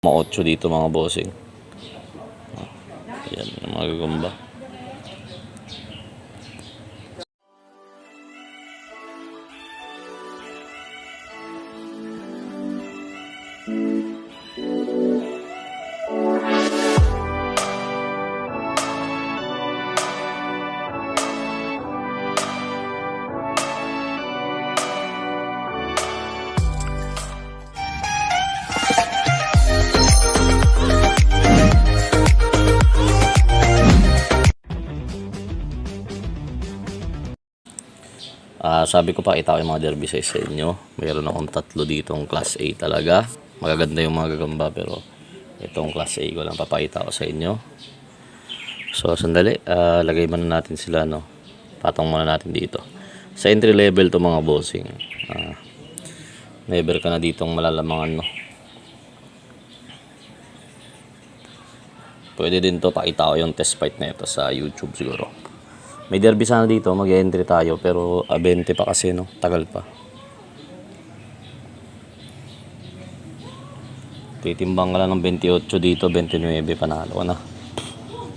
Mga 8 dito mga bossing. Ayan, yung mga gagamba. Sabi ko pakita ko yung mga derby size sa inyo. Mayroon akong 3 ditong class A talaga. Magaganda yung mga gagamba pero itong class A ko lang papakita ko sa inyo. So sandali, lagay muna natin sila, no. Patong muna natin dito. Sa entry level to mga bossing. Never ka na ditong malalamangan, no. Pwede din to pakita ko yung test fight na ito sa YouTube siguro. May derby sana dito, mag-entry tayo pero 20 pa kasi, no, tagal pa. Titimbang ka lang ng 28 dito, 29 panalo ka na,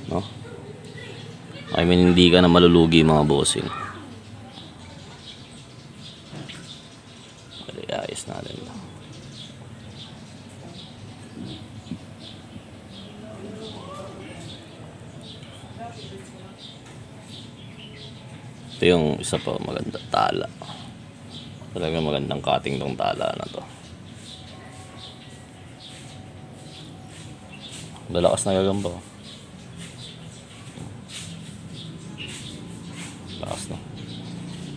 no? I mean, hindi ka na malulugi mga bossing. Ayos natin ito. Ito yung isa pa maganda, tala. Talaga magandang cutting tong tala na to. Lalakas na gagamba. Lakas na.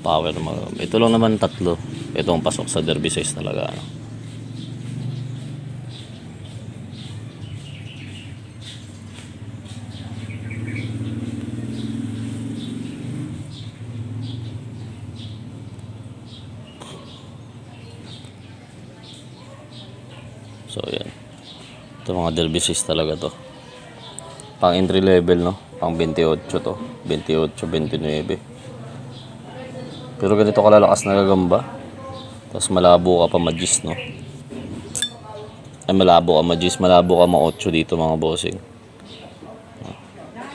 Power na magagamba. Ito lang naman 3. Ito ang pasok sa derby size talaga, no? So yan. Ito mga derby size talaga to. Pang entry level, no? Pang 28 to. 28, 29. Pero ganito kalalakas na gagamba. Tapos malabo ka pa magis, no? Ay, malabo ka magis. Malabo ka ma-8 dito mga bossing.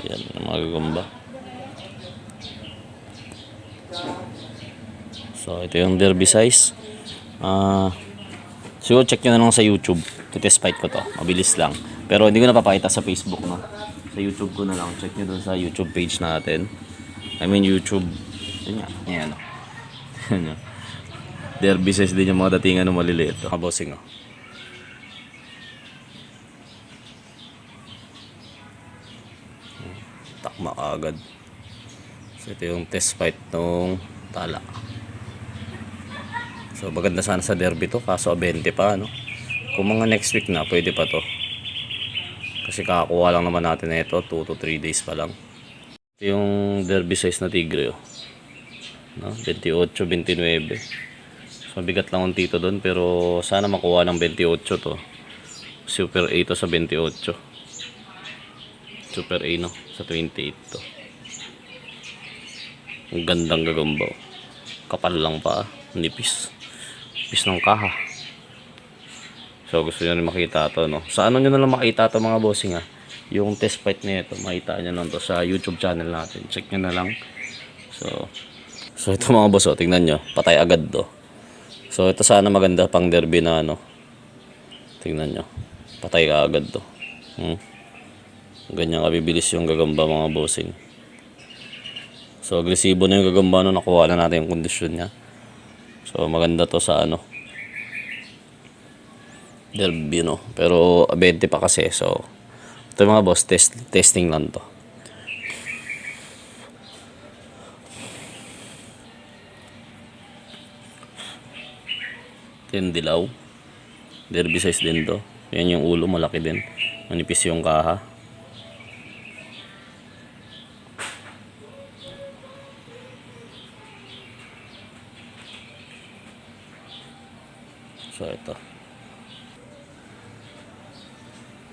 Ayan, yung mga gagamba. So ito yung derby size. Siguro check nyo na lang sa YouTube. Test fight ko to. Mabilis lang. Pero hindi ko na papakita sa Facebook, no? Sa YouTube ko na lang. Check nyo dun sa YouTube page natin. I mean YouTube. Yan nga. Yan, no? Derby size din yung mga datingan ng maliliit. Mga bossing, oh. Takma agad. So ito yung test fight nung tala. So maganda sana sa derby to, kaso 20 pa, no? Kung mga next week na, pwede pa to. Kasi kakakuha lang naman natin na ito, 2 to 3 days pa lang. Ito yung derby size na tigre, oh. No? 28, 29. So mabigat lang ang tito doon, pero sana makuha ng 28 to. Super A to sa 28. Super A, no? Sa 28 to. Ang gandang gagamba, oh. Kapal lang pa, nipis. Nipis ng kaha. So gusto nyo rin makita to, no? Sa ano nyo na lang makita to mga bossing, ha? Yung test fight na ito, makita nyo lang to sa YouTube channel natin. Check nyo na lang. So ito mga boss, oh, tingnan nyo. Patay agad to. So ito sana maganda pang derby na, ano. Tingnan nyo. Patay ka agad to. Ganyan kabibilis yung gagamba mga bossing. So agresibo na yung gagamba, no? Nakuha na natin yung kondisyon niya. So maganda to sa ano, derby, no? Pero 20 pa kasi. So ito mga boss, testing lang to. Ito yung dilaw. Derby size din to. Yan yung ulo, malaki din. Manipis yung kaha. So ito.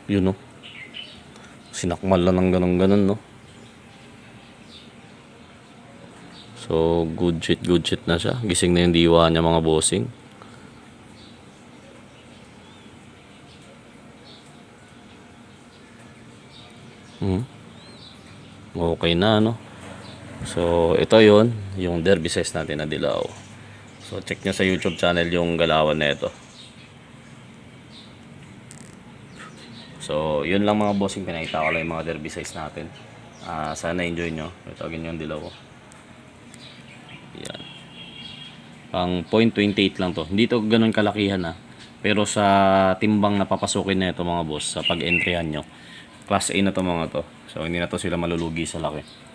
Yun, no? Sinakmal lang ng ganun, no? So good shit na siya. Gising na yung diwa niya mga bossing. Hmm. Okay na, no? So, ito yon yung derby size natin na dilaw. So, check nyo sa YouTube channel yung galawan na ito. So, yun lang mga bossing, pinakita ko lang yung mga derby size natin. Sana enjoy nyo. Ito agad yung dilaw ko. Yan. Pang 0.28 lang to. Hindi to ganun kalakihan Pero sa timbang na papasukin na ito mga boss, sa pag-entryhan nyo, class A na to mga to. So, hindi na to sila malulugi sa laki.